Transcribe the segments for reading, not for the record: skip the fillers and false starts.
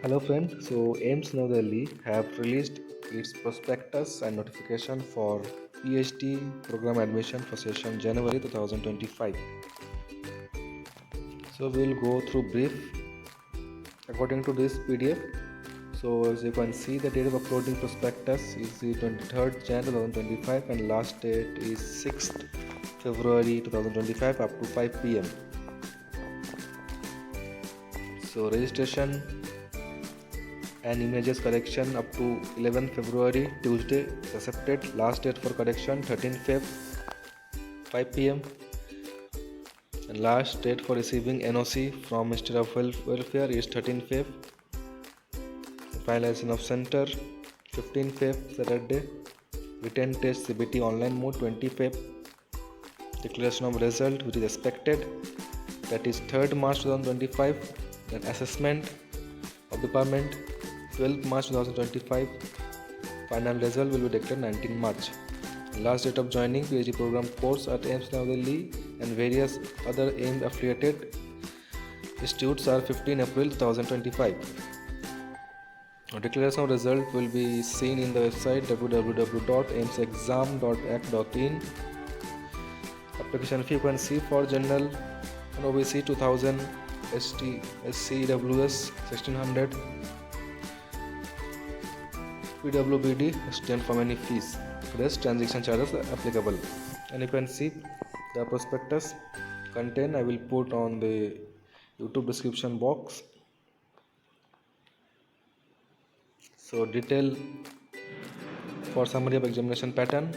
Hello friend, so AIIMS New Delhi have released its prospectus and notification for PhD program admission for session January 2025. So we will go through brief according to this PDF. So as you can see, the date of uploading prospectus is the 23rd Jan 2025 and last date is 6th February 2025 up to 5 p.m. So registration and images correction up to 11th February Tuesday accepted. Last date for correction 13th Feb 5 p.m. and last date for receiving NOC from Ministry of Welfare is 13th Feb. Finalization of center 15th Feb Saturday. Written test CBT online mode 20 Feb. Declaration of result which is expected, that is 3rd March 2025. Then assessment of department 12th March 2025. Final result will be declared 19 March. Last date of joining PhD program course at AIIMS New Delhi and various other AIIMS affiliated institutes are 15 April 2025. Declaration of result will be seen in the website www.aimsexam.ac.in. Application fee you can see for general and OBC 2000, ST, SC, EWS 1600. PWBD stand for any fees. Rest transaction charges are applicable. And you can see the prospectus content I will put on the YouTube description box. So detail for summary of examination pattern.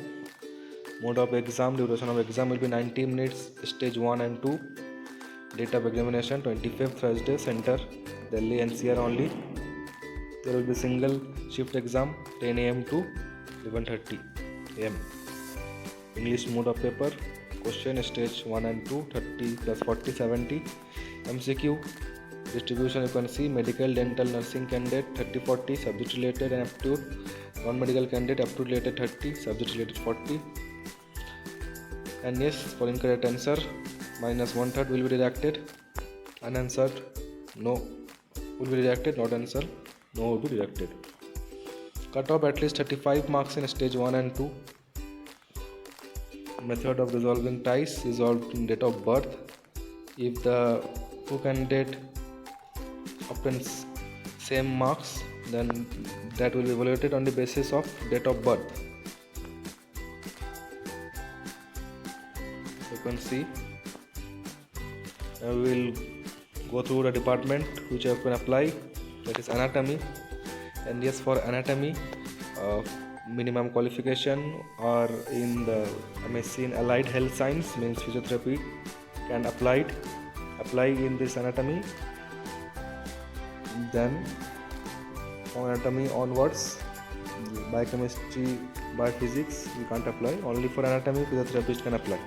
Mode of exam, duration of exam will be 90 minutes, stage 1 and 2. Date of examination 25th Thursday, center Delhi NCR only. There will be single shift exam 10 am to 11:30 am. English mode of paper, question stage 1 and 2 30 plus 40 70. MCQ distribution you can see: medical, dental, nursing candidate 30-40, subject related and aptitude. Non-medical candidate aptitude related 30, subject related 40. And yes, for incorrect answer minus 1/3 will be deducted. Unanswered no will be deducted. Not answered no will be deducted. Cut off at least 35 marks in stage 1 and 2. Method of resolving ties: resolved in date of birth. If the two candidate obtains same marks, then that will be evaluated on the basis of date of birth. You can see I will go through the department which I can apply, that is anatomy. And yes, for anatomy minimum qualification or in the MSc in allied health science means physiotherapy can apply in this anatomy. Then from anatomy onwards, biochemistry, biophysics you can't apply. Only for anatomy physiotherapist can apply.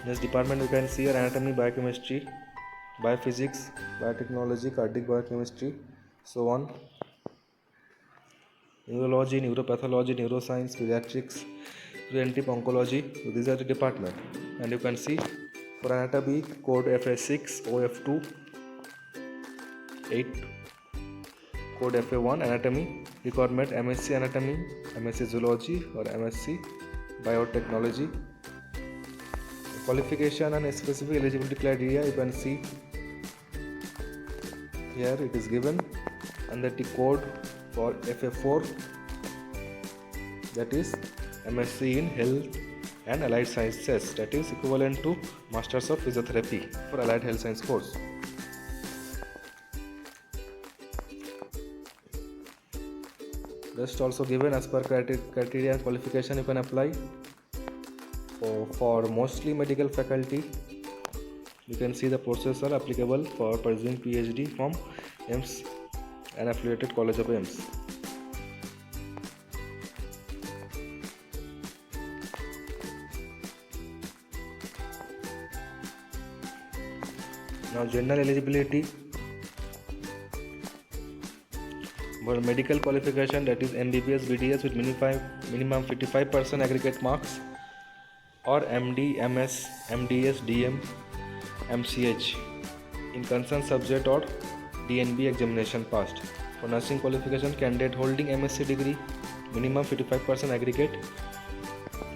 This department you can see here: anatomy, biochemistry, biophysics, biotechnology, cardiac biochemistry, so on. Neurology, neuropathology, neuroscience, pediatrics, preventive oncology. So these are the department. And you can see for anatomy code FA6, OF2, 8, code FA1 anatomy. Requirement: MSc anatomy, MSc zoology or MSc biotechnology. Qualification and specific eligibility criteria you can see here, it is given under the code for FA4, that is MSc in Health and Allied Sciences, that is equivalent to Masters of Physiotherapy for Allied Health Science course. Rest also given as per criteria and qualification you can apply. For mostly medical faculty, you can see the process are applicable for pursuing PhD from AIIMS and affiliated college of AIIMS. Now general eligibility for medical qualification, that is MBBS, BDS with minimum 55% aggregate marks, or MD, MS, MDS, DM, MCH in concerned subject or DNB examination passed. For nursing qualification, candidate holding MSc degree, minimum 55% aggregate,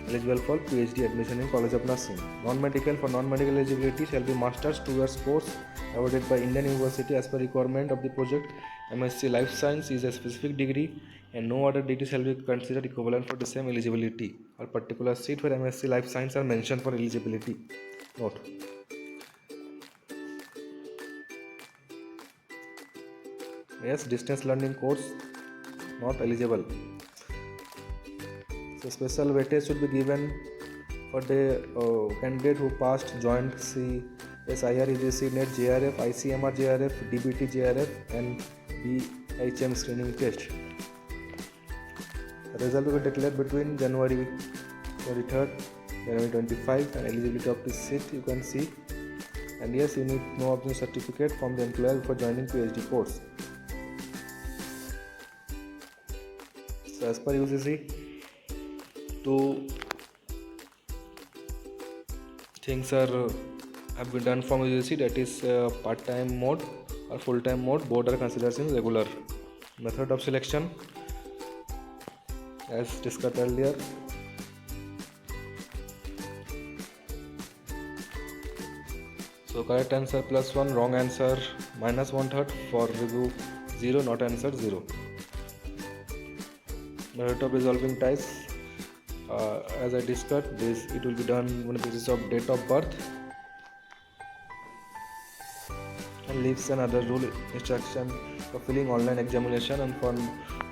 eligible for PhD admission in College of Nursing. Non-medical, for non-medical eligibility shall be Master's 2 years course awarded by Indian University as per requirement of the project. MSc Life Science is a specific degree and no other degree shall be considered equivalent for the same eligibility. All particular seat for MSc Life Science are mentioned for eligibility. Note. Yes, distance learning course not eligible. So special weightage should be given for the candidate who passed joint CSIR, UGC, NET, JRF, ICMR, JRF, DBT, JRF and BHM screening test. The result will be declared between January 23rd, January 25 and eligibility of the seat you can see. And yes, you need no objection certificate from the employer for joining PhD course. So as per UGC, two things have been done from UGC, that is part-time mode or full-time mode. Both are considered in regular. Method of selection as discussed earlier. So correct answer +1, wrong answer -1/3, for review 0, not answer 0. Method of resolving ties, as I discussed, it will be done on the basis of date of birth and leaves and other rule instruction for filling online examination. And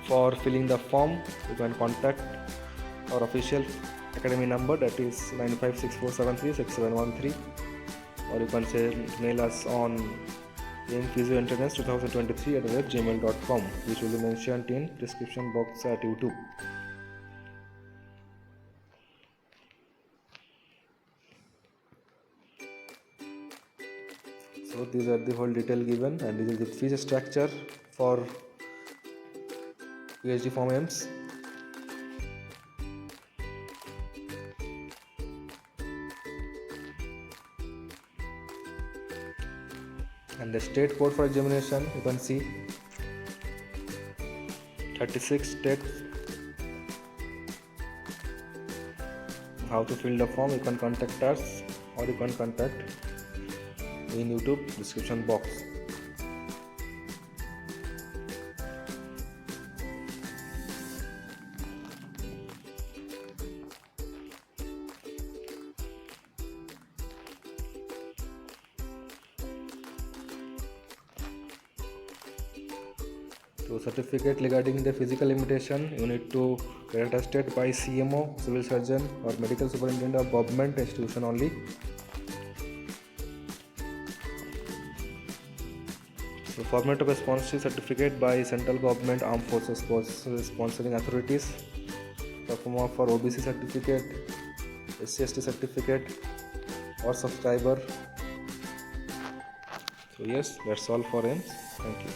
for filling the form, you can contact our official academy number, that is 9564736713, or you can say mail us on AIIMS2023@gmail.com, which will be mentioned in description box at YouTube. So these are the whole detail given, and this is the fees structure for PhD from AIIMS. And the state code for examination, you can see 36 states. How to fill the form, you can contact us or you can contact in YouTube description box. So certificate regarding the physical limitation, you need to get attested by CMO, civil surgeon or medical superintendent of government institution only. So format of a sponsorship certificate by central government, armed forces sponsoring authorities. For OBC certificate, SC/ST certificate or subscriber. So yes, that's all for AIIMS. Thank you.